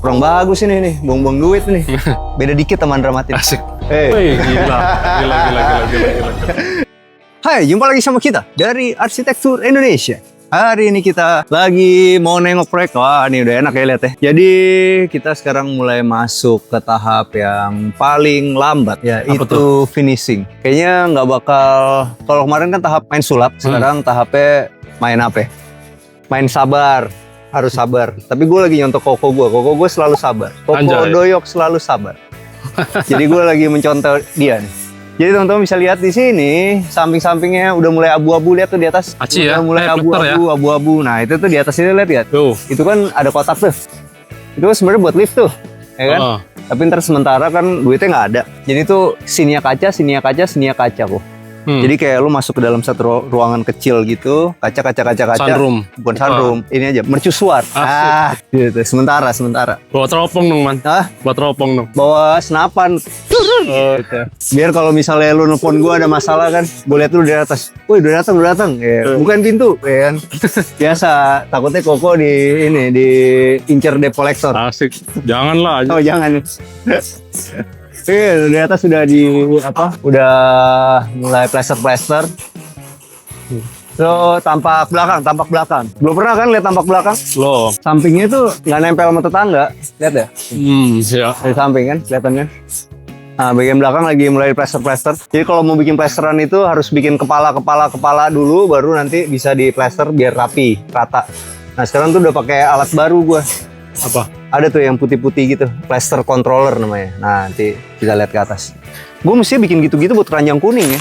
Kurang bagus ini nih, buang-buang duit nih. Beda dikit teman dramatis. Asik. Hey. Gila. Hai, jumpa lagi sama kita dari Arsitektur Indonesia. Hari ini kita lagi mau nengok proyek. Wah, ini udah enak ya lihat ya. Jadi kita sekarang mulai masuk ke tahap yang paling lambat, yaitu finishing. Kayaknya nggak bakal, kalau kemarin kan tahap main sulap, sekarang tahapnya main apa ya? Main sabar. Harus sabar. Tapi gue lagi nyontok koko gue selalu sabar. Koko doyok selalu sabar. Jadi gue lagi mencontoh dia nih. Jadi teman-teman bisa lihat di sini samping-sampingnya udah mulai abu-abu, lihat tuh di atas. Aci udah ya? mulai abu-abu. Nah itu tuh di atas ini lihat. Tuh. Itu kan ada kotak tuh. Itu sebenarnya buat lift tuh, ya kan? Tapi ntar sementara kan duitnya nggak ada. Jadi tuh sininya kaca kok. Jadi kayak lu masuk ke dalam satu ruangan kecil gitu, kaca. Sunroom. Bukan sunroom, ini aja mercusuar. Gitu. Sementara. Bawa teropong dong, Man. Hah? Bawa teropong dong. Bawa senapan. Gitu. Biar kalau misalnya lu nelfon gua ada masalah kan, gue lihat lu di atas. Woi, udah datang. Ya, bukain pintu, ya kan. Biasa, takutnya Koko diincer debt collector. Asik. Janganlah. Oh, jangan. Di atas sudah udah mulai plaster. So, tampak belakang. Belum pernah kan lihat tampak belakang? Loh. Sampingnya tuh nggak nempel sama tetangga. Lihat ya? Ya. Dari samping kan, kelihatannya. Nah, bagian belakang lagi mulai plaster. Jadi kalau mau bikin plasteran itu harus bikin kepala dulu, baru nanti bisa di plaster biar rapi, rata. Nah, sekarang tuh udah pakai alat baru gua. Apa? Ada tuh yang putih-putih gitu, plaster controller namanya. Nah, nanti kita lihat ke atas. Gue mesti bikin gitu-gitu buat keranjang kuning ya.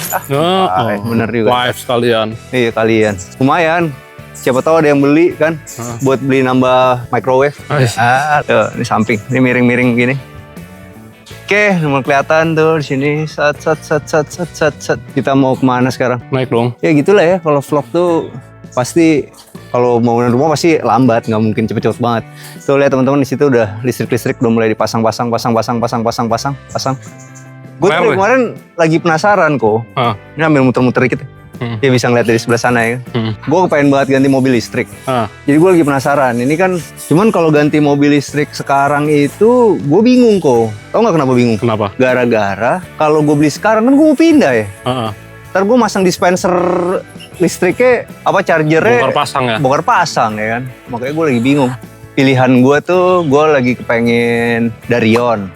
Bener juga. Wife sekalian. Iya kalian. Lumayan. Siapa tahu ada yang beli kan, buat beli nambah microwave. Tuh, ini samping, ini miring-miring gini. Oke, mulai kelihatan tuh di sini. Sat. Kita mau kemana sekarang? Naik dong. Ya gitulah ya, kalau vlog tuh pasti kalau bangunan rumah pasti lambat, nggak mungkin cepet-cepet banget. Tuh lihat teman-teman di situ udah listrik udah mulai dipasang. Gue tuh kemarin lagi penasaran kok. Ini ambil muter-muter dikit. Ya bisa ngeliat dari sebelah sana ya. Gue kepengen banget ganti mobil listrik. Jadi gue lagi penasaran. Ini kan cuman kalau ganti mobil listrik sekarang itu gue bingung kok. Tau nggak kenapa bingung? Kenapa? Gara-gara kalau gue beli sekarang kan gue mau pindah ya. Ntar gue masang dispenser listriknya chargernya bongkar pasang ya kan. Makanya gue lagi bingung. Pilihan gue tuh gue lagi kepengen Darion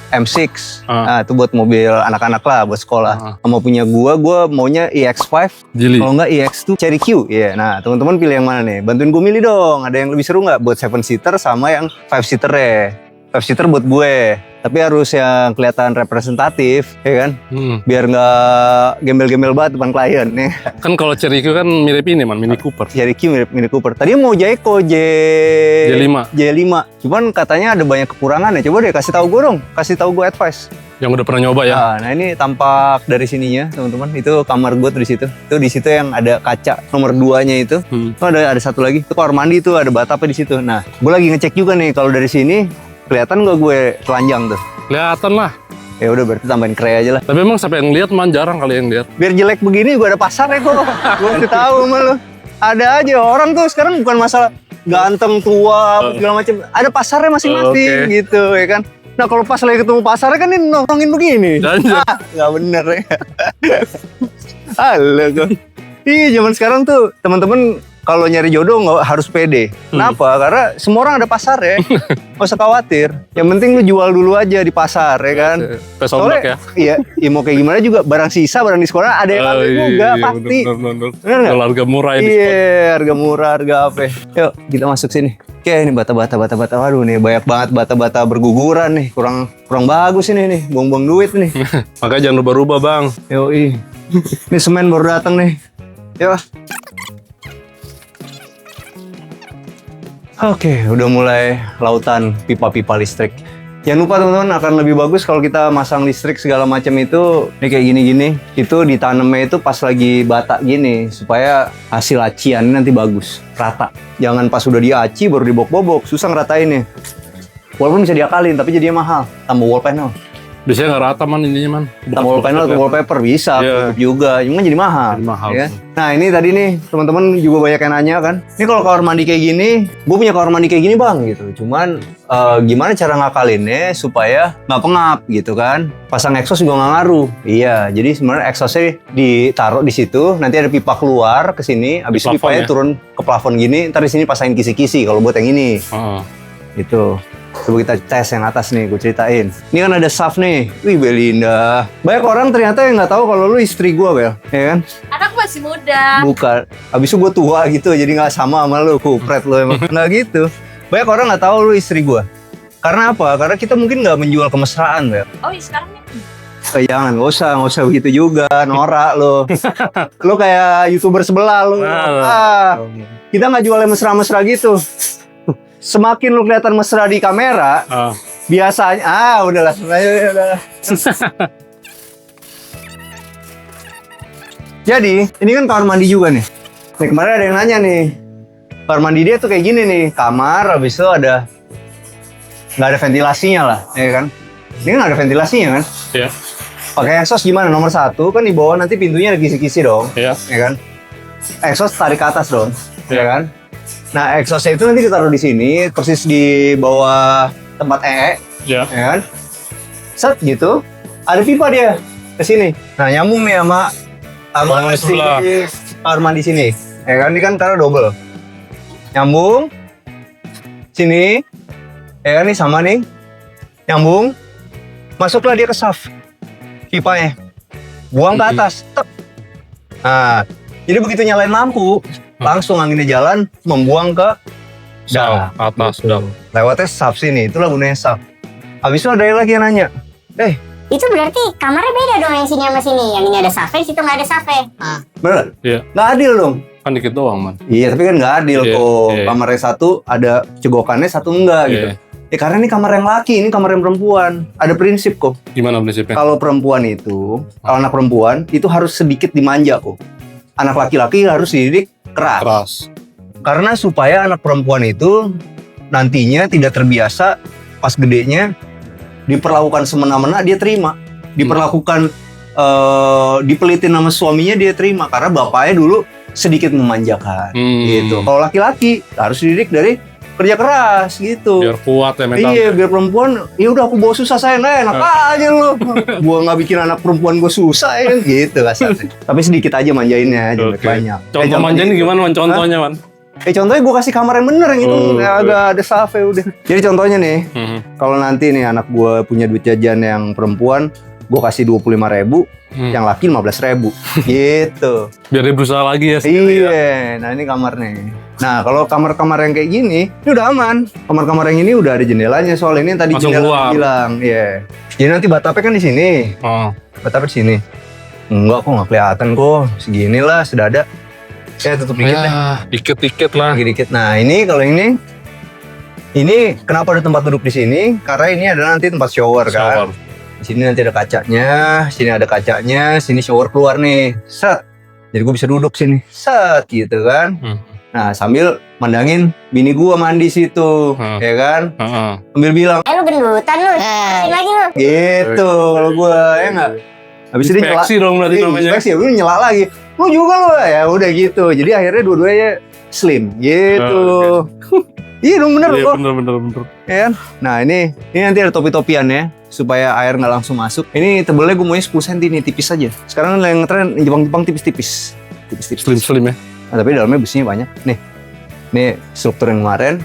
M6. Nah itu buat mobil anak-anak lah, buat sekolah. Sama punya gue maunya EX5. Kalau nggak EX2 Cherry Q. Nah teman-teman pilih yang mana nih? Bantuin gue milih dong. Ada yang lebih seru nggak buat 7-seater sama yang 5-seater ya? 5-seater buat gue. Tapi harus yang kelihatan representatif, ya kan? Biar nggak gembel-gembel banget depan klien nih. Kan kalau Cherry Q kan mirip ini, Man, Mini Cooper. Cherry Q mirip Mini Cooper. Tadi mau J5. Cuman katanya ada banyak kekurangan ya. Coba deh kasih tahu gue advice. Yang udah pernah nyoba ya? Nah ini tampak dari sininya, teman-teman. Itu kamar gue tuh di situ. Itu di situ yang ada kaca nomor 2-nya itu. Itu ada satu lagi. Itu kamar mandi tuh ada batapnya di situ. Nah, gue lagi ngecek juga nih kalau dari sini. Kelihatan nggak gue telanjang tuh? Kelihatan lah. Ya udah berarti tambahin kre aja lah. Tapi emang siapa yang lihat, Man? Jarang kali yang lihat. Biar jelek begini gue ada pasar ya kok. Gue udah tahu sama lu. Ada aja orang tuh sekarang bukan masalah ganteng tua segala macam. Ada pasarnya masing-masing gitu ya kan. Nah kalau pas lagi ketemu pasarnya kan ini nongkrongin begini. Nggak bener ya. Halo gue. Iya zaman sekarang tuh teman-teman kalau nyari jodoh nggak harus pede. Kenapa? Karena semua orang ada pasar ya. Nggak usah khawatir. Yang penting lu jual dulu aja di pasar ya kan. Soalnya ya. Iya, mau kayak gimana juga barang sisa, barang di sekolah ada yang ambil juga pasti. Bener. Kalau harga murah ini. Iya, harga murah, harga apa. Yuk, kita masuk sini. Oke, ini bata-bata. Waduh nih banyak banget bata-bata berguguran nih. Kurang bagus ini nih. Buang-buang duit nih. Makanya jangan rubah-rubah, Bang. Yoi. Ini semen baru datang nih. Yuk. Oke, udah mulai lautan pipa-pipa listrik. Jangan lupa teman-teman, akan lebih bagus kalau kita masang listrik segala macam itu ini kayak gini-gini. Itu ditanamnya itu pas lagi bata gini supaya hasil aciannya nanti bagus, rata. Jangan pas udah diaci baru dibobok-bobok, susah ngeratainnya. Walaupun bisa diakalin tapi jadinya mahal, tambah wall panel. Biasanya nggak rata man ininya man. Wall panel atau wallpaper bisa, tutup juga, cuma jadi mahal. Ya. Nah ini tadi nih teman-teman juga banyak yang nanya kan, ini kalau kamar mandi kayak gini, gue punya kamar mandi kayak gini bang gitu. Cuman gimana cara ngakalinnya supaya nggak pengap gitu kan? Pasang exhaust juga nggak ngaruh. Iya, jadi sebenarnya exhaustnya ditaruh di situ, nanti ada pipa keluar ke sini, habis itu pipanya turun ke plafon gini, ntar di sini pasangin kisi-kisi kalau buat yang ini. Gitu. Coba kita tes yang atas nih, gue ceritain. Ini kan ada shaft nih. Wih, Belinda. Banyak orang ternyata yang nggak tahu kalau lu istri gue, Bel. Ya kan? Anak masih muda. Bukan. Abis itu gue tua gitu, jadi nggak sama lu. Kupret lu emang. Nggak gitu. Banyak orang nggak tahu lu istri gue. Karena apa? Karena kita mungkin nggak menjual kemesraan, Bel. Oh, iya sekarang nih. Jangan, nggak usah begitu juga, norak lo. Lo kayak YouTuber sebelah lo. Kita nggak jual yang mesra-mesra gitu. Semakin lu kelihatan mesra di kamera, biasanya udahlah. Jadi, ini kan kamar mandi juga nih. Nih kemarin ada yang nanya nih, kamar mandi dia tuh kayak gini nih, kamar habis itu nggak ada ventilasinya lah, ya kan? Ini kan ada ventilasinya kan? Iya. Pakai exhaust gimana? Nomor 1 kan di bawah nanti pintunya ada kisi-kisi dong, ya kan? Exhaust tarik ke atas dong, ya kan? Nah, exhaustnya itu nanti ditaruh di sini, persis di bawah tempat ya kan? Set gitu, ada pipa dia ke sini. Nah, nyambung nih sama kamar mandi sini, ya kan? Ini kan karena double, nyambung sini, ya kan? Nih sama nih, nyambung, masuklah dia ke shaft pipanya, buang ke atas, tek. Nah, jadi begitu nyalain lampu, langsung anginnya jalan membuang ke atas lewatnya shaft sini, itulah gunanya shaft. Habis itu ada lagi yang nanya, itu berarti kamarnya beda dong yang sini sama sini, yang ini ada safe, situ nggak ada safe. Bener? Iya. Nggak adil dong. Kan dikit doang man. Iya, tapi kan nggak adil kok. Kamarnya satu ada cegokannya, satu enggak gitu. Ya karena ini kamar yang laki, ini kamar yang perempuan. Ada prinsip kok. Gimana prinsipnya? Kalau perempuan itu, kalau anak perempuan itu harus sedikit dimanja kok. Anak laki-laki harus dididik keras. Karena supaya anak perempuan itu nantinya tidak terbiasa pas gedenya diperlakukan semena-mena dia terima. Diperlakukan dipelitin sama suaminya dia terima karena bapaknya dulu sedikit memanjakan gitu. Kalau laki-laki harus dididik dari kerja keras gitu. Biar kuat ya mental. Iya, biar perempuan, ya udah aku bawa susah saya, enak aja lu. Gua nggak bikin anak perempuan gua susah ya gitu kasarnya. Tapi sedikit aja manjainnya, jangan banyak. Contoh manjain gimana man? Contohnya man? Contohnya gua kasih kamar yang bener yang itu, agak ada safe udah. Jadi contohnya nih, kalau nanti nih anak gua punya duit jajan yang perempuan, gua kasih 25.000, yang laki 15.000, gitu. Biar dia berusaha lagi ya. Iya, nah ini kamarnya. Nah kalau kamar-kamar yang kayak gini, ini udah aman. Kamar-kamar yang ini udah ada jendelanya, soal ini yang tadi jendela bilang, iya. Jadi nanti batapnya kan di sini. Batapnya di sini. Enggak kok, nggak kelihatan kok. Segini lah, sedada. Saya tutup dikit deh. Dikit-dikit lah. Dikit. Nah ini kalau ini kenapa ada tempat duduk di sini? Karena ini adalah nanti tempat shower kan. Di sini nanti ada kacanya, sini ada kacanya, sini shower keluar nih. Set. Jadi gue bisa duduk sini. Set gitu kan. Nah, sambil mandangin bini gua mandi situ, ya kan? Sambil bilang, lu gendutan lu, lagi lu. Gitu, kalau gua ya nggak. Habis itu nyela. Inspeksi dong berarti namanya. Inspeksi, lu nyela lagi. Lu juga lu, ya udah gitu. Jadi akhirnya dua-duanya slim, gitu. Iya dong bener kok. Bener. Ya kan? Nah ini nanti ada topi-topiannya supaya air nggak langsung masuk. Ini tebelnya gue maunya 10 cm nih, tipis aja. Sekarang yang ngetren Jepang tipis-tipis. Slim ya. Nah, tapi dalamnya besinya banyak. Nih struktur yang kemarin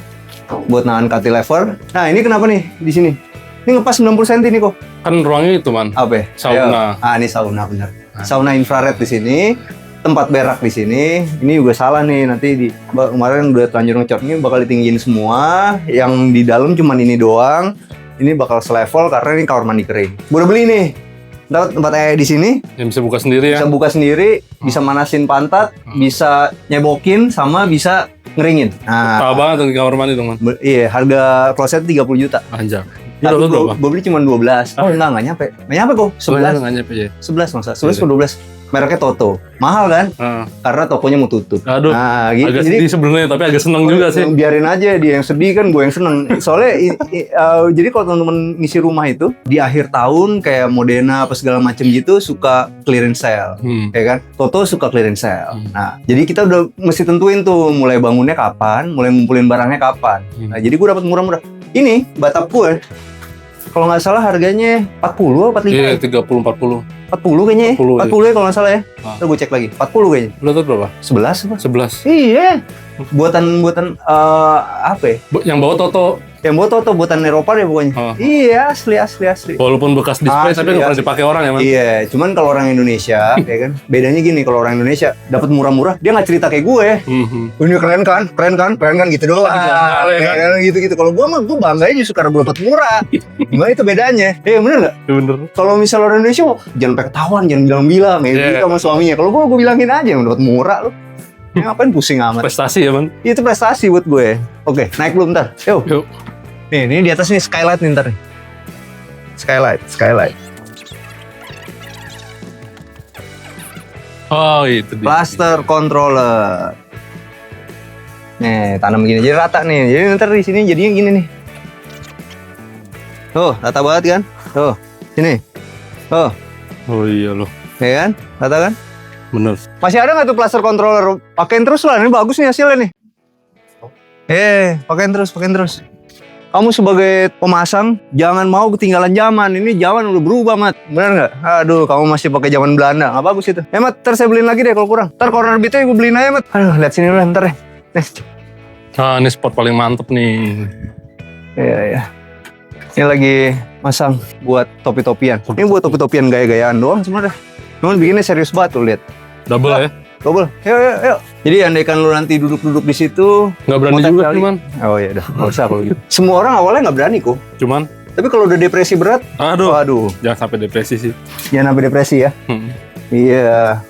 buat nahan cantilever. Nah ini kenapa nih di sini? Ini ngepas 90 cm nih kok. Kan ruangnya itu man. Apa? Sauna. Ini sauna bener. Sauna infrared di sini. Tempat berak di sini. Ini juga salah nih. Nanti kemarin udah terlanjur ngecor, ini bakal ditinggiin semua. Yang di dalam cuman ini doang. Ini bakal selevel karena ini kamar mandi kering. Gue udah beli nih. Tempat air di sini. Yang bisa buka sendiri ya. Bisa buka sendiri, bisa manasin pantat, bisa nyebokin, sama bisa ngeringin. Nah, tahu banget di kamar mandi dong man. Iya, harga kloset 30 juta. Anjak. Tapi gue beli cuma 12. Enggak nyampe. Enggak nyampe kok. 11. Enggak nyampe ya. 11 masa. 11 ke 12. mereknya Toto. Mahal kan? Karena tokonya mau tutup. Aduh, nah, gitu. agak sedih sebenarnya, tapi agak seneng juga sih. Biarin aja dia yang sedih kan, gue yang seneng. Soalnya jadi kalau teman-teman ngisi rumah itu di akhir tahun kayak Modena apa segala macam gitu suka clearance sale, ya kan? Toto suka clearance sale. Nah, jadi kita udah mesti tentuin tuh mulai bangunnya kapan, mulai ngumpulin barangnya kapan. Nah, jadi gue dapat murah-murah. Ini batap gue, kalau nggak salah harganya 40 atau 45. Iya, 30-40. 40 kayaknya ya. 40 ya kalau nggak salah ya. Ntar gue cek lagi. 40 kayaknya. Lo tau berapa? 11 apa? 11. Iya. Buatan apa ya? Yang bawa Toto. Yang buat Toto buatan Eropa deh pokoknya. Iya, asli. Walaupun bekas display tapi nggak pernah dipakai orang ya, Man? Iya, cuman kalau orang Indonesia, ya kan, bedanya gini, kalau orang Indonesia dapat murah-murah, dia nggak cerita kayak gue. Ini keren kan, gitu doang. Ya kan, gitu. Kalau gue mah, gue bangganya justru karena gue dapat murah. Gimana itu bedanya? Bener nggak? Iya bener. Kalau misal orang Indonesia, jangan pakai ketahuan, jangan bilang-bilang, gitu sama suaminya. Kalau gue bilangin aja, dapat murah lu. Ngapain pusing amat? Prestasi ya, Man? Itu prestasi buat gue. Oke, naik belum ntar? Yuk. Nih, ini di atas nih skylight nih ntar nih. Skylight. Oh, itu dia. Cluster controller. Nih, tanam gini jadi rata nih. Jadi ntar di sini jadinya gini nih. Tuh, rata banget kan? Tuh, sini. Tuh. Oh iya loh. Ya kan? Rata kan? Bener. Masih ada nggak tuh cluster controller? Pakein terus lah, ini bagus nih hasilnya nih. Pakein terus. Kamu sebagai pemasang jangan mau ketinggalan zaman. Ini zaman udah berubah, Mat. Benar nggak? Aduh, kamu masih pakai zaman Belanda. Nggak bagus itu. Mat, ntar saya beliin lagi deh kalau kurang. Ntar corner bitnya gue beliin aja, Mat. Aduh, lihat sini dulu ntar ya. Nih. Ini spot paling mantep nih. Iya. Ini lagi masang buat topi-topian. Ini buat topi-topian gaya-gayaan doang sebenarnya. Cuman bikinnya serius banget tuh, lihat. Double ya? Double. Yuk. Jadi andaikan lu nanti duduk-duduk di situ, nggak berani juga sih, Man. Oh iya, nggak usah kalau gitu. Semua orang awalnya nggak berani kok. Cuman, tapi kalau udah depresi berat, aduh, jangan sampai depresi sih. Jangan sampai depresi ya. Iya.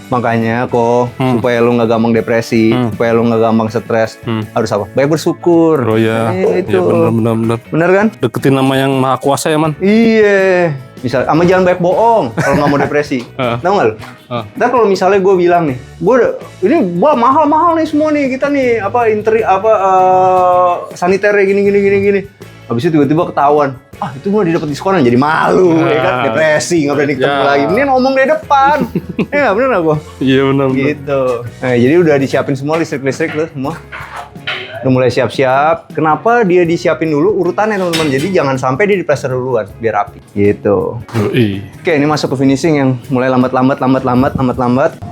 Makanya kok supaya lu nggak gampang depresi, supaya lu nggak gampang stres, harus apa? Baik bersyukur. Oh iya. Itu. Ya, benar. Bener kan? Deketin nama yang maha kuasa ya, Man. Iya. Misal, sama jangan banyak bohong kalau nggak mau depresi. Tahu nggak lu? Ntar kalau misalnya gue bilang nih, ini mahal nih semua nih kita nih saniternya gini. Habis itu tiba-tiba ketahuan, itu mau didapat diskonan jadi malu, ya kan? Depresi, nggak berani ketemu lagi. Ini ngomong dari depan, ya bener nggak gue? Iya benar. Gitu. Nah, jadi udah disiapin semua listrik tuh semua. Udah mulai siap-siap. Kenapa dia disiapin dulu urutannya teman-teman? Jadi jangan sampai dia diplaster duluan biar rapi. Gitu. Oke, ini masuk ke finishing yang mulai lambat.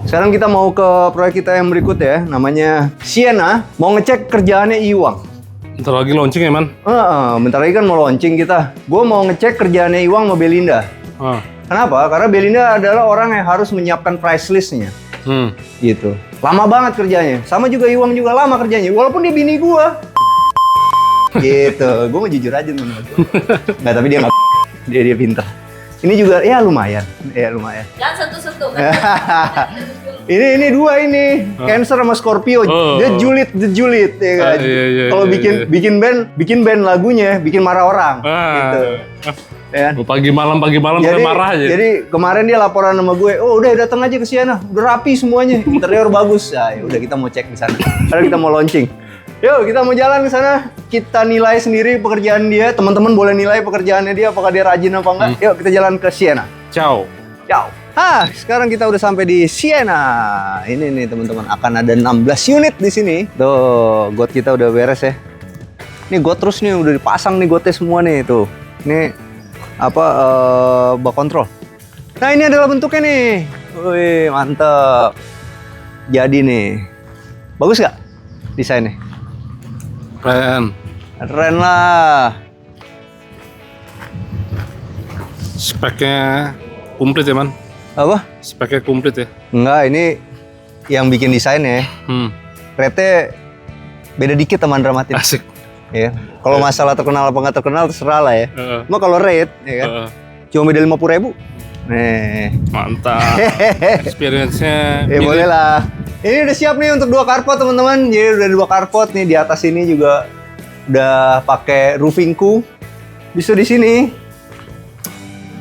Sekarang kita mau ke proyek kita yang berikut ya. Namanya Sienna. Mau ngecek kerjaannya Iwang. Bentar lagi launching ya, Man? Bentar lagi kan mau launching kita. Gue mau ngecek kerjaannya Iwang sama Belinda. Kenapa? Karena Belinda adalah orang yang harus menyiapkan price list-nya. Gitu. Lama banget kerjanya. Sama juga Iwang juga lama kerjanya. Walaupun dia bini gua. Gitu. Gue mau jujur aja teman-teman. Nggak, tapi dia nggak. Dia pintar. Ini juga ya lumayan. Jangan sentuh-sentuh. Ini dua ini. Cancer sama Scorpio. Dia julid ya kan. Kalau bikin band lagunya, bikin marah orang. Gitu. Ya. Pagi malam marah aja. Jadi kemarin dia laporan sama gue, udah datang aja ke Sienna, udah rapi semuanya, interior bagus. Ya udah kita mau cek di sana. Karena kita mau launching. Yuk kita mau jalan ke sana. Kita nilai sendiri pekerjaan dia. Teman-teman boleh nilai pekerjaannya dia, apakah dia rajin apa enggak. Yuk kita jalan ke Sienna. Ciao. Sekarang kita udah sampai di Sienna. Ini nih teman-teman, akan ada 16 unit di sini. Tuh, got kita udah beres ya. Ini got terus nih udah dipasang nih gotnya semua nih tuh. Ini bak kontrol. Nah ini adalah bentuknya nih. Wih mantep. Jadi nih, bagus gak desainnya? Keren lah. Speknya komplit ya, Man? Apa? Speknya komplit ya? Enggak, ini yang bikin desainnya. Rate-nya beda dikit teman dramatis. Asik. Ya. Kalau masalah terkenal apa nggak terkenal terserah lah ya. Cuma kalau rate, ya kan, cuma beda 50.000. Nih. Mantap. Experience-nya. Ya boleh lah. Ini udah siap nih untuk 2 carport teman-teman. Jadi udah 2 carport nih, di atas ini juga udah pakai roofing ku. Bisa di sini.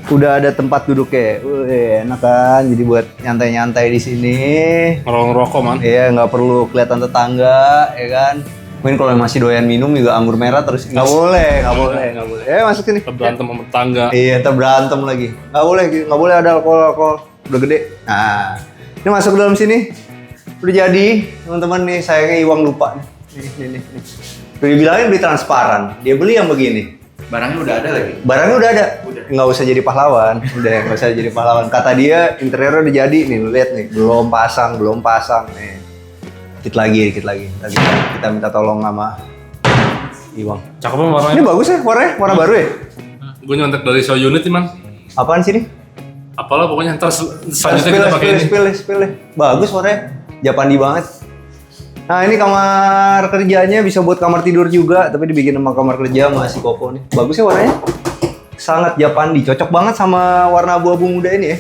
Udah ada tempat duduknya. Wih, enak kan. Jadi buat nyantai-nyantai di sini. Ngerokok man. Iya, nggak perlu kelihatan tetangga, ya kan. Mungkin kalau masih doyan minum juga anggur merah terus nggak boleh. Masuk sini. Berantem sama tetangga. Iya, berantem lagi. Nggak boleh ada alkohol. Udah gede. Nah, ini masuk ke dalam sini. Udah jadi, teman-teman nih. Sayangnya Iwang lupa nih. Udah dibilangin beli transparan. Dia beli yang begini. Barangnya udah ada lagi? Barangnya udah ada. Nggak usah jadi pahlawan. Nggak usah jadi pahlawan. Kata dia interiornya udah jadi. Nih, lu lihat nih. Belum pasang. Nih. Dikit lagi. Tadi kita minta tolong sama Iwang. Cakep banget warnanya. Ini bagus ya warnanya? Warna baru ya? Gue nyontek dari show unit nih man. Apaan sih ini? Apalah pokoknya ntar selanjutnya kita pakai ini. Spill. Bagus warnanya. Japandi banget. Nah ini kamar kerjanya bisa buat kamar tidur juga, tapi dibikin sama kamar kerja sama si Koko nih. Bagus ya warnanya. Sangat Japandi, cocok banget sama warna abu-abu muda ini ya.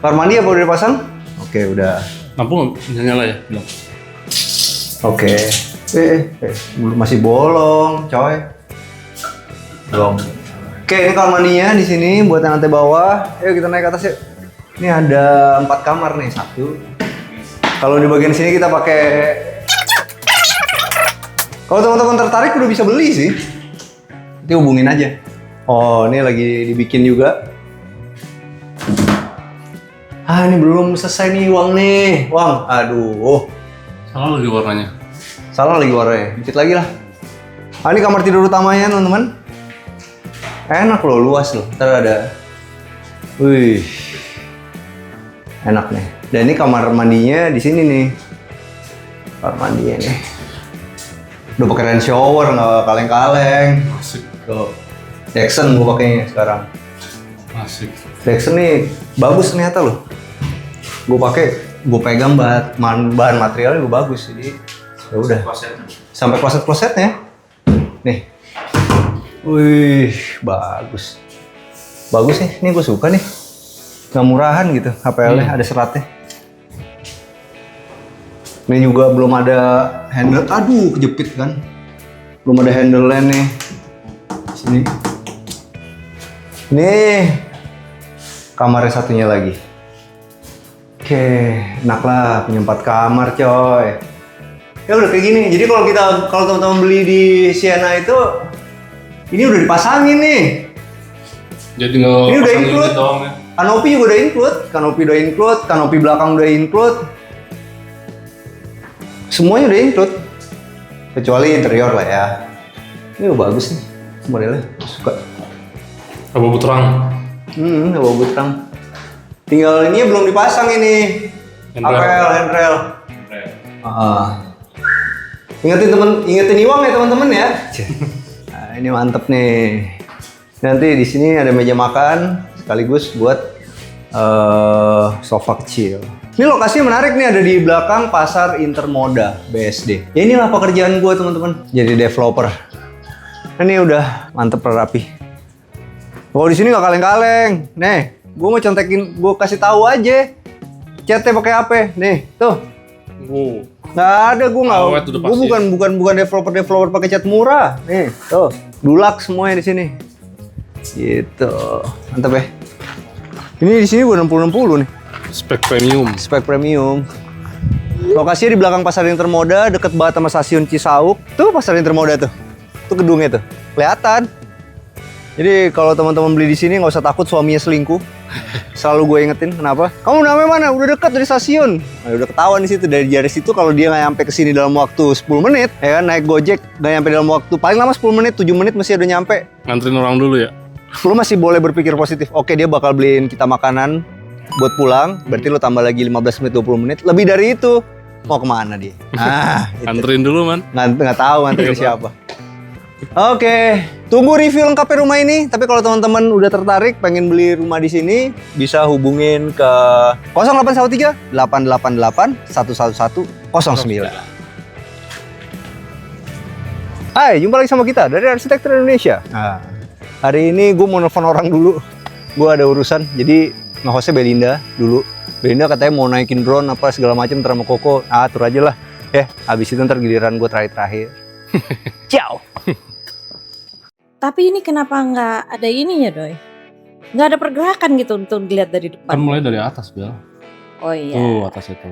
Kamar mandi apa udah dipasang? Oke, udah. Lampu nggak nyala ya? Belum. Oke. Belum, masih bolong, coy. Belum. Oke, ini kamar mandinya di sini buat yang lantai bawah. Yuk kita naik ke atas yuk. Ini ada 4 kamar nih, 1. Kalau di bagian sini kita pakai. Kalau teman-teman tertarik udah bisa beli sih. Nanti hubungin aja. Oh, ini lagi dibikin juga. Ini belum selesai nih Wang nih. Wang, aduh. Salah lagi warnanya. Salah lagi warnanya. Dikit lagi lah. Ini kamar tidur utamanya teman-teman. Enak loh, luas loh. Ntar ada. Wih. Enak nih. Dan ini kamar mandinya di sini nih. Kamar mandinya nih. Udah pakai rain shower, nggak kaleng-kaleng. Asik. Tuh. Dexon gue pakainya sekarang. Asik. Dexon nih bagus ternyata loh. Gue pegang bahan materialnya gue bagus. Jadi ya udah. Sampai kloset-klosetnya. Nih. Wih, bagus. Bagus nih, ini gue suka nih. Nggak murahan gitu, HPL-nya ada seratnya. Ini juga belum ada handle, aduh kejepit kan. Belum ada handle-nya nih. Sini. Nih, kamarnya satunya lagi. Oke, enak lah punya 4 kamar coy. Ya udah kayak gini. Jadi kalau teman-teman beli di Siena itu, ini udah dipasangin nih. Jadi nggak Ini udah pasang include. unit doang ya? Kanopi juga udah include, kanopi belakang udah include. Semuanya udah include. Kecuali interior lah ya. Ini bagus nih modelnya, suka. Abu terang. Abu terang. Tinggal ini belum dipasang ini. Handrail. Ingetin Iwang ya teman-teman ya. Nah, ini mantep nih. Nanti di sini ada meja makan sekaligus buat sofa kecil. Ini lokasinya menarik nih, ada di belakang Pasar Intermoda BSD. Ya inilah pekerjaan gue teman-teman, jadi developer. Ini udah mantep rapi. Kalau di sini nggak kaleng-kaleng. Nih, gue mau contekin, gue kasih tahu aja. Catnya pakai apa? Nih, tuh. Nggak ada, gue nggak. Gue bukan developer pakai cat murah. Nih, tuh. Dulak semuanya di sini. Gitu, mantap ya. Ini di sini gue 60-60 nih. Spek premium. Lokasinya di belakang Pasar Intermoda, deket banget sama stasiun Cisauk. Tuh Pasar Intermoda tuh. Tuh gedungnya tuh. Kelihatan. Jadi kalau teman-teman beli di sini nggak usah takut suaminya selingkuh. Selalu gue ingetin, kenapa? Kamu namanya mana? Udah dekat dari stasiun. Nah, udah ketahuan di situ, dari jari situ kalau dia nggak nyampe ke sini dalam waktu 10 menit, ya kan, naik Gojek nggak nyampe dalam waktu paling lama 10 menit, 7 menit masih udah nyampe. Nganterin orang dulu ya. Lu masih boleh berpikir positif. Oke, dia bakal beliin kita makanan buat pulang, berarti lu tambah lagi 15 menit 20 menit. Lebih dari itu, mau kemana dia? Nah, gitu. Nganterin dulu man. Nggak tahu nganterin siapa. Oke, tunggu review lengkapnya rumah ini. Tapi kalau teman-teman udah tertarik pengen beli rumah di sini, bisa hubungin ke 0813 888 11109. Hai, jumpa lagi sama kita dari Arsitektur Indonesia. Nah, hari ini gue mau nelfon orang dulu. Gue ada urusan, jadi nge-hostnya Belinda dulu. Belinda katanya mau naikin drone apa segala macam ntar sama Koko. Atur aja lah. Habis itu ntar giliran gue terakhir. Ciao. Tapi ini kenapa nggak ada ininya, Doi? nggak ada pergerakan gitu untuk dilihat dari Kan depan. mulai dari atas, Bel. Oh iya. Tuh, atas itu.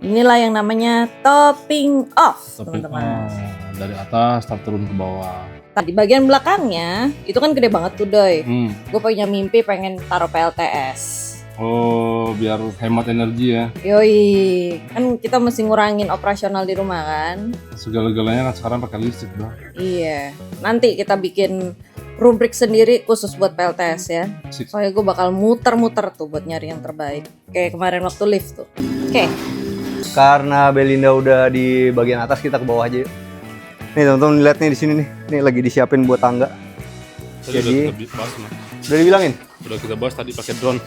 Inilah yang namanya topping off, Tapi teman-teman. dari atas tar turun ke bawah. Nah, di bagian belakangnya itu kan gede banget tuh, Doy. Gue punya mimpi pengen taruh PLTS. Oh, biar hemat energi ya. Yoi, kan kita mesti ngurangin operasional di rumah kan. Segala-galanya kan sekarang pakai listrik, Bel. Iya, nanti kita bikin rubrik sendiri khusus buat PLTS ya. Sip. Soalnya gue bakal muter-muter tuh buat nyari yang terbaik. Kayak kemarin waktu lift tuh. Oke. Karena Belinda udah di bagian atas, kita ke bawah aja yuk. Nih teman-teman lihat nih di sini nih. Nih lagi disiapin buat tangga. Jadi- Udah kita bahas, Mas. Udah dibilangin? Udah kita bahas tadi pakai drone.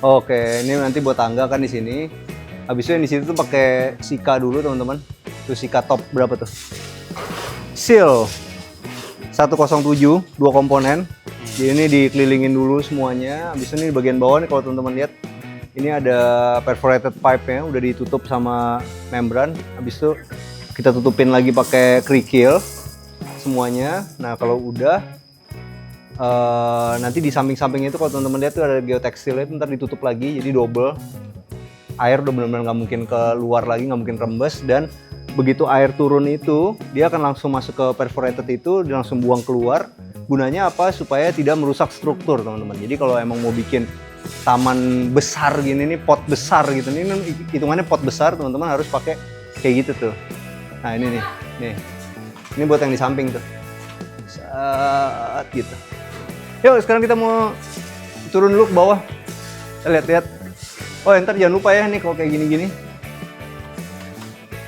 Oke, ini nanti buat tangga kan di sini. Habis itu yang di situ tuh pakai Sika dulu teman-teman. Tuh Sika top berapa tuh? Seal 107 2 komponen. Jadi ini dikelilingin dulu semuanya. Habis itu ini di bagian bawah nih kalau teman-teman lihat, ini ada perforated pipe-nya udah ditutup sama membran. Habis itu kita tutupin lagi pakai kerikil semuanya. Nah, kalau udah nanti di samping-samping itu kalau teman-teman lihat tuh ada geotekstilnya itu ntar ditutup lagi jadi double. Air udah benar-benar nggak mungkin keluar lagi, nggak mungkin rembes, dan begitu air turun itu dia akan langsung masuk ke perforated itu, dia langsung buang keluar. Gunanya apa? Supaya tidak merusak struktur teman-teman. Jadi kalau emang mau bikin taman besar gini nih, pot besar gitu, ini hitungannya pot besar teman-teman harus pakai kayak gitu tuh. Nah ini nih, ini buat yang di samping tuh. Saat gitu. Yuk sekarang kita mau turun dulu ke bawah. Kita lihat-lihat. Oh ntar jangan lupa ya nih kalau kayak gini-gini.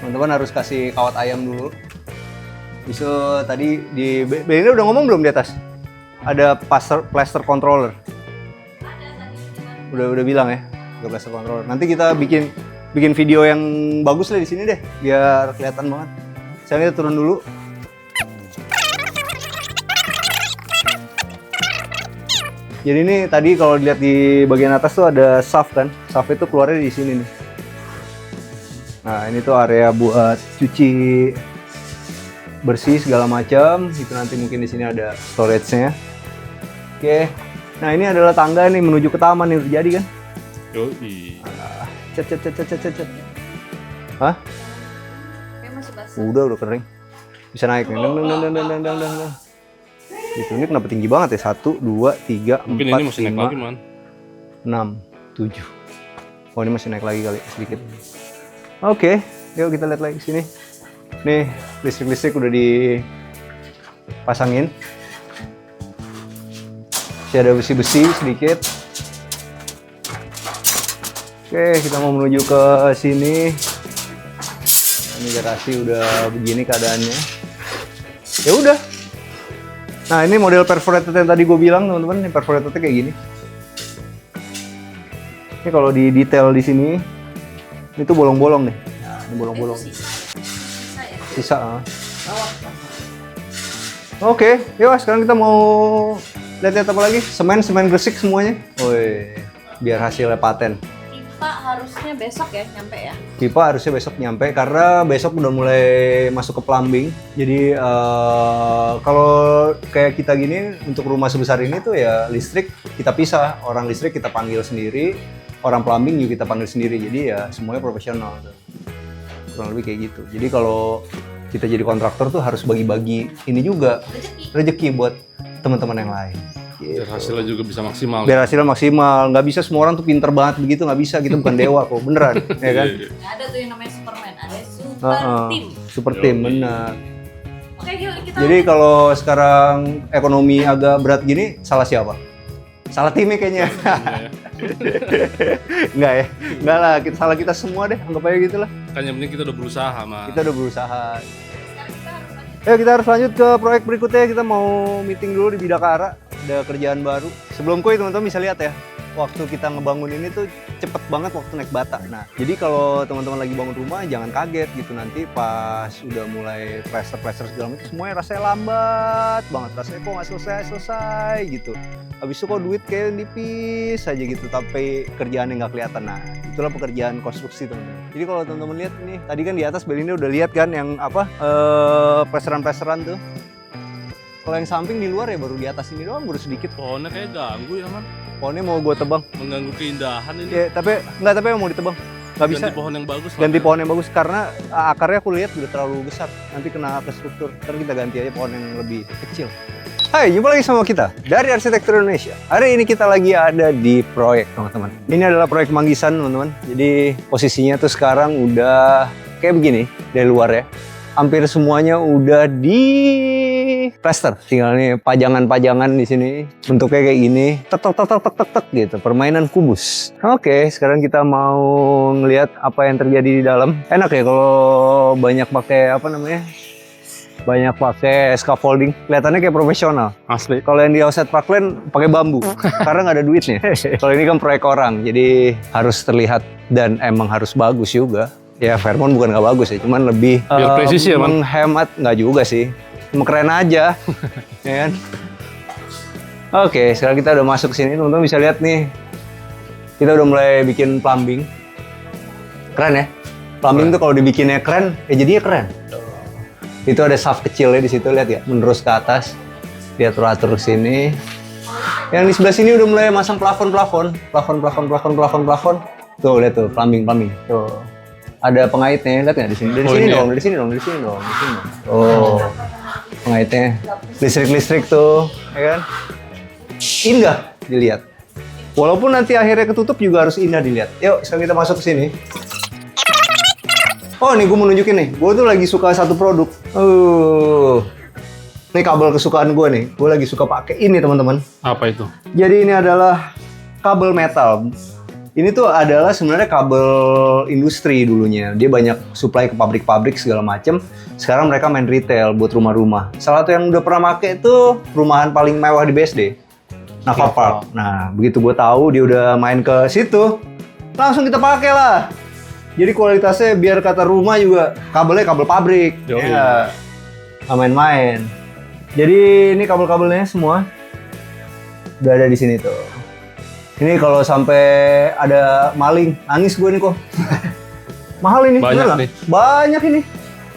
Teman-teman harus kasih kawat ayam dulu. Bisa tadi di Belinda udah ngomong belum di atas? Ada plaster controller. Udah bilang ya, ada plaster controller. Nanti kita bikin video yang bagus lah di sini deh, biar kelihatan banget. Sekarang kita turun dulu. Jadi ini tadi kalau dilihat di bagian atas tuh ada shaft kan, shaft itu keluarnya di sini nih. Nah ini tuh area buat cuci bersih segala macam. Itu nanti mungkin di sini ada storage-nya. Oke, nah ini adalah tangga nih menuju ke taman yang terjadi kan. Yoi. Cet. Hah? Kayak masih basah. Udah kering. Bisa naik nih. Dang. Gitu, ini kenapa tinggi banget ya? 1, 2, 3, 4, Mungkin ini masih naik 5, lagi, Man. 6, 7. Oh ini masih naik lagi kali sedikit. Oke, yuk kita lihat lagi sini. Nih listrik udah dipasangin. Masih ada besi-besi sedikit. Oke, kita mau menuju ke sini. Ini garasi udah begini keadaannya. Ya udah. Nah ini model perforated yang tadi gue bilang teman-teman, ini perforatednya kayak gini. Ini kalau di detail di sini, ini tuh bolong-bolong nih. Nah, ini bolong-bolong. Sisa. Oke, yuk sekarang kita mau lihat-lihat apa lagi? Semen Gresik semuanya. Woi, biar hasilnya paten. Pipa harusnya besok ya nyampe ya. Pipa harusnya besok nyampe karena besok udah mulai masuk ke plumbing. Jadi kalau kayak kita gini untuk rumah sebesar ini tuh ya listrik kita pisah. Orang listrik kita panggil sendiri, orang plumbing juga kita panggil sendiri. Jadi ya semuanya profesional tuh. Kurang lebih kayak gitu. Jadi kalau kita jadi kontraktor tuh harus bagi-bagi ini juga rezeki buat teman-teman yang lain. Biar hasilnya juga bisa maksimal. Biar hasilnya maksimal, nggak bisa semua orang tuh pinter banget begitu, nggak bisa, kita bukan dewa kok, beneran, ya kan? Nggak ada tuh yang namanya Superman, ada super team. Super team, benar. Oke, yuk kita. Jadi kalau sekarang ekonomi agak berat gini, salah siapa? Salah timnya kayaknya. Enggak ya? Enggak lah, salah kita semua deh, anggap aja gitu lah. Kan yang penting kita udah berusaha, Mas. Kita udah berusaha. Kita harus lanjut ke proyek berikutnya. Kita mau meeting dulu di Bidakara. Ada kerjaan baru. Sebelum koi teman-teman bisa lihat ya, waktu kita ngebangun ini tuh cepet banget waktu naik bata. Nah, jadi kalau teman-teman lagi bangun rumah jangan kaget gitu, nanti pas udah mulai plaster segala macam semuanya rasanya lambat banget, rasanya kok nggak selesai gitu. Habis itu kok duit kayak nipis aja gitu, tapi kerjaannya nggak kelihatan. Nah, itulah pekerjaan konstruksi teman-teman. Jadi kalau teman-teman lihat nih, tadi kan di atas Belinda udah lihat kan yang apa plasteran tuh. Kalau yang samping di luar ya baru di atas ini doang, baru sedikit. Pohonnya kayak ganggu ya, Man. Pohonnya mau gue tebang. Mengganggu keindahan ini. Ya, tapi mau ditebang. Nggak bisa. Ganti pohon yang bagus. Ganti pohon yang bagus karena akarnya aku lihat udah terlalu besar. Nanti kena ke struktur. Ntar kita ganti aja pohon yang lebih kecil. Hai, jumpa lagi sama kita dari Arsitektur Indonesia. Hari ini kita lagi ada di proyek, teman-teman. Ini adalah proyek Manggisan, teman-teman. Jadi posisinya tuh sekarang udah kayak begini dari luar ya. Hampir semuanya udah di plaster. Tinggal nih pajangan-pajangan di sini. Bentuknya kayak gini. Tek gitu. Permainan kubus. Oke, sekarang kita mau ngeliat apa yang terjadi di dalam. Enak ya kalau banyak pakai apa namanya? Banyak pakai scaffolding. Kelihatannya kayak profesional. Asli. Kalau yang di Offset Parkland pakai bambu. Karena nggak ada duitnya. Kalau ini kan proyek orang. Jadi harus terlihat dan emang harus bagus juga. Ya Fairmont bukan nggak bagus ya, cuman lebih biar presisi ya, Man? menghemat, nggak juga sih, cuma keren aja, ya kan? Oke, sekarang kita udah masuk ke sini, teman-teman bisa lihat nih, kita udah mulai bikin plumbing, keren ya? Plumbing tuh kalau dibikinnya keren, ya jadinya keren. Itu ada shaft kecilnya di situ, lihat ya, menerus ke atas, dia teratur ke sini. Yang di sebelah sini udah mulai masang plafon. Tuh lihat tuh, plumbing, tuh. Ada pengaitnya, lihat nggak di sini? Dari sini dong. Oh, pengaitnya, listrik tuh, ya kan? Indah dilihat. Walaupun nanti akhirnya ketutup juga harus indah dilihat. Yuk, sekarang kita masuk ke sini. Oh, nih gue mau nunjukin nih. Gue tuh lagi suka satu produk. Ini kabel kesukaan gue nih. Gue lagi suka pakai ini, teman-teman. Apa itu? Jadi ini adalah kabel metal. Ini tuh adalah sebenarnya kabel industri dulunya. Dia banyak supply ke pabrik-pabrik segala macem. Sekarang mereka main retail buat rumah-rumah. Salah satu yang udah pernah make itu perumahan paling mewah di BSD. Nava Park. Nah, begitu gue tahu dia udah main ke situ, langsung kita pakai lah. Jadi kualitasnya biar kata rumah juga kabelnya kabel pabrik. Ya, nggak main-main. Jadi ini kabel-kabelnya semua udah ada di sini tuh. Ini kalau sampai ada maling, nangis gue nih kok. Mahal ini, banyak nih. Banyak ini.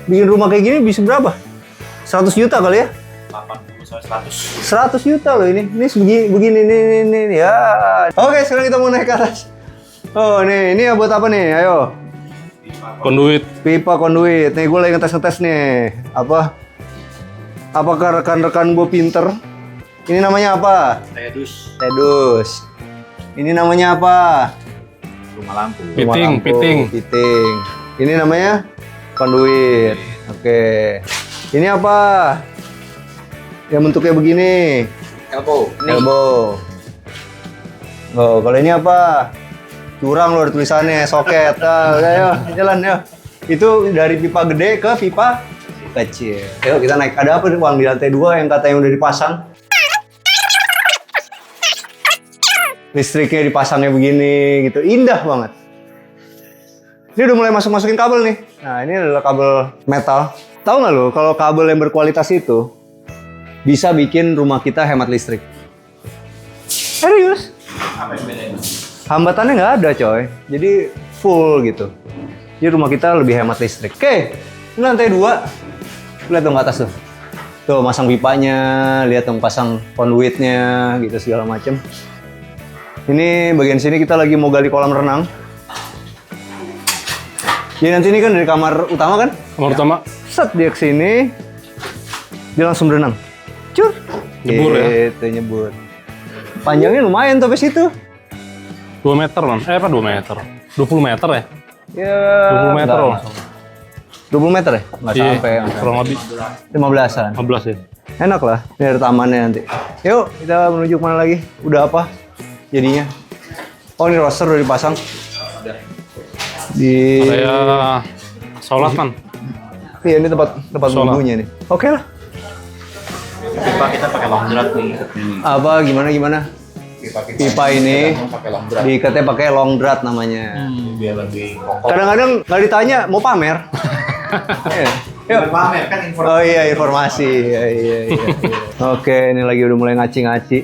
Bikin rumah kayak gini bisa berapa? 100 juta kali ya? 100 juta loh ini. Ini begini nih ya. Oke, sekarang kita mau naik ke atas. Oh, ini ya buat apa nih? Ayo. Pipa konduit. Nih gue lagi ngetes nih. Apakah rekan-rekan gue pinter? Ini namanya apa? Tedus. Ini namanya apa? Rumah lampu. Piting. Ini namanya konduit. Oke. Ini apa? Yang bentuknya begini. Elbow. Oh, kalau ini apa? Curang loh tulisannya, soket. Ayo, jalan yuk. Itu dari pipa gede ke pipa kecil. Yuk kita naik. Ada apa nih Bang di lantai 2 yang katanya udah dipasang? Listriknya dipasangnya begini gitu, indah banget. Ini udah mulai masukin kabel nih. Nah ini adalah kabel metal. Tahu nggak lo kalau kabel yang berkualitas itu bisa bikin rumah kita hemat listrik? Serius? Apa yang bedain? Hambatannya nggak ada coy. Jadi full gitu. Jadi rumah kita lebih hemat listrik. Oke, ini lantai 2. Lihat dong ke atas tuh. Tuh masang pipanya, lihat dong pasang conduitnya gitu segala macem. Ini bagian sini kita lagi mau gali kolam renang. Jadi nanti ini kan dari kamar utama kan? Kamar utama. Set dia kesini, dia langsung berenang. Cur. Nyebur ya? Itu nyebur. Panjangnya lumayan tuh sampai situ. 2 meter, Man. 2 meter? 20 meter ya? Ya. 20 meter loh. 20 meter ya? Nggak sampai. Kurang lebih. 15-an. 15 ya? Enak lah. Ini ada tamannya nanti. Yuk, kita menuju kemana lagi? Udah apa? Jadinya. Oh ini roster udah dipasang. Di. Kayak sholat kan? Iya ini tempat wudhunya nih. Oke lah. Pipa kita pakai long drat nih. Apa gimana? Pipa ini pakai long drat. diikatnya pakai long drat namanya. Biar lebih kokoh. Kadang-kadang nggak ditanya mau pamer. Yuk. Pamer kan informasi. Oh iya informasi. Iya. Oke ini lagi udah mulai ngaci-ngaci.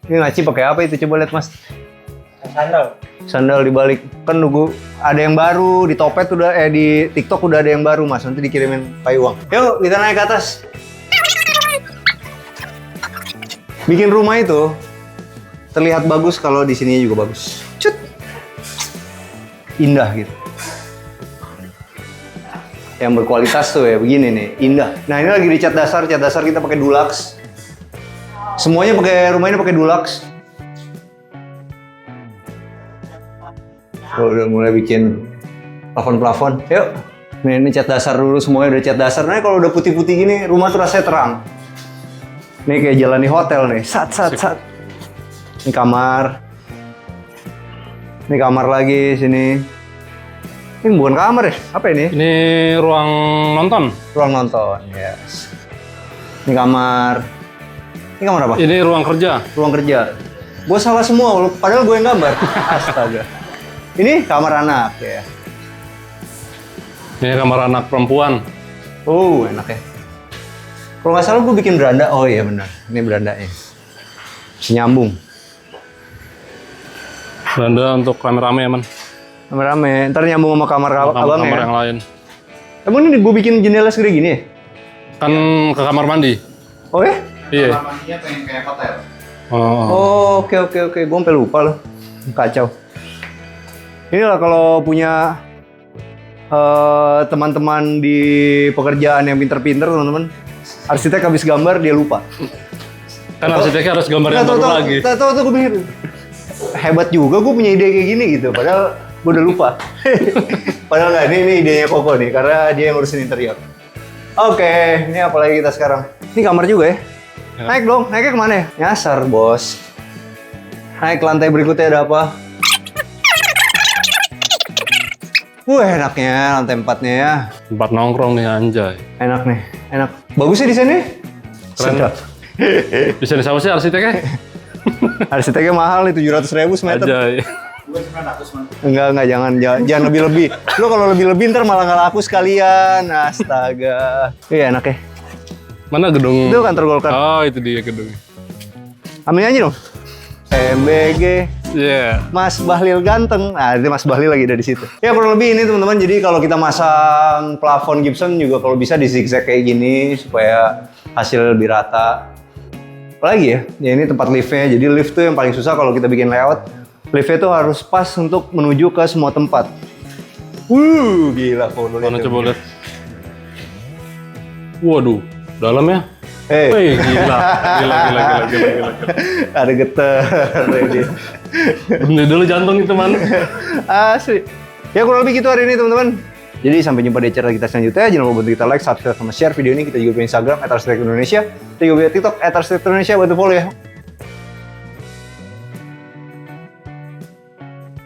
Ini ngaci pakai apa itu? Coba lihat Mas. Sandal dibalik. Kan nunggu ada yang baru di Topet udah di TikTok udah ada yang baru Mas. Nanti dikirimin payuang. Yuk kita naik ke atas. bikin rumah itu terlihat bagus kalau di sininya juga bagus. Cut. Indah gitu. Yang berkualitas tuh ya begini nih, indah. Nah ini lagi di cat dasar kita pakai Dulux. Semuanya pakai rumah ini pakai Dulux. Udah mulai bikin plafon-plafon, yuk. Ini cat dasar dulu, semuanya udah cat dasar. Nah kalau udah putih-putih gini, rumah tuh rasanya terang. Ini kayak jalan di hotel nih, sat. Ini kamar. Ini kamar lagi sini. Ini bukan kamar ya? Apa ini? Ini ruang nonton. Ruang nonton, yes. Ini kamar. Ini kamar apa? Ini ruang kerja. Ruang kerja. Gue salah semua, padahal gue yang gambar. Astaga. Ini kamar anak ya. Ini kamar anak perempuan. Oh, enak ya. Kalau nggak salah gue bikin beranda. Oh iya benar. Ini berandanya. Bisa nyambung. Beranda untuk rame-rame ya, Man. Rame-rame. Ntar nyambung sama kamar abang Kamar ya. yang lain. Emang ini gue bikin jendela segede gini ya? Kan ke kamar mandi. Oh ya? Iya. Kamar mandinya pengen kayak hotel. Oh. Oh, oke. Gue sampai lupa loh. Kacau. Inilah kalau punya teman-teman di pekerjaan yang pinter-pinter, teman-teman. Arsitek habis gambar dia lupa. Kan arsiteknya harus gambar yang baru lagi. Tahu tuh gue mikir. Hebat juga gue punya ide kayak gini gitu. Padahal gue udah lupa. Padahal nggak, ini idenya Koko nih, karena dia yang ngurusin interior. Oke, ini apa lagi kita sekarang? Ini kamar juga ya? Ya. Naik dong, naiknya kemana ya? Nyasar bos. Naik ke lantai berikutnya ada apa? Enaknya lantai 4-nya ya. Tempat nongkrong nih, anjay. Enak nih, enak. Bagusnya di sini. Keren. Sedap. Bisa sama sih arsiteknya? Arsiteknya mahal nih, 700.000 semeter. Anjay. Gue 900 man. Enggak, jangan lebih-lebih. Lo kalau lebih-lebih ntar malah nggak laku sekalian. Astaga. Iya enak ya. Mana gedung? Itu kantor Golkar. Oh, itu dia gedungnya. Ambil aja dong. MBG. Iya. Mas Bahlil ganteng. Nah, itu Mas Bahlil lagi ada di situ. Ya kurang lebih ini teman-teman. Jadi kalau kita masang plafon gypsum juga kalau bisa di zigzag kayak gini supaya hasil lebih rata. Apalagi ya? Ya ini tempat liftnya. Jadi lift tuh yang paling susah kalau kita bikin layout. Liftnya tuh harus pas untuk menuju ke semua tempat. Gila kalau Mana coba lihat. Waduh, dalamnya. Hey. Gila. Ada getar dia. Bener dulu jantung itu, Man. Asli. Ya kurang lebih gitu hari ini teman-teman. Jadi sampai jumpa di acara kita selanjutnya. Jangan lupa bantu kita like, subscribe, sama share video ini. Kita juga punya Instagram @arsitek_Indonesia. Kita juga punya TikTok @arsitek_Indonesia. Bantu follow ya.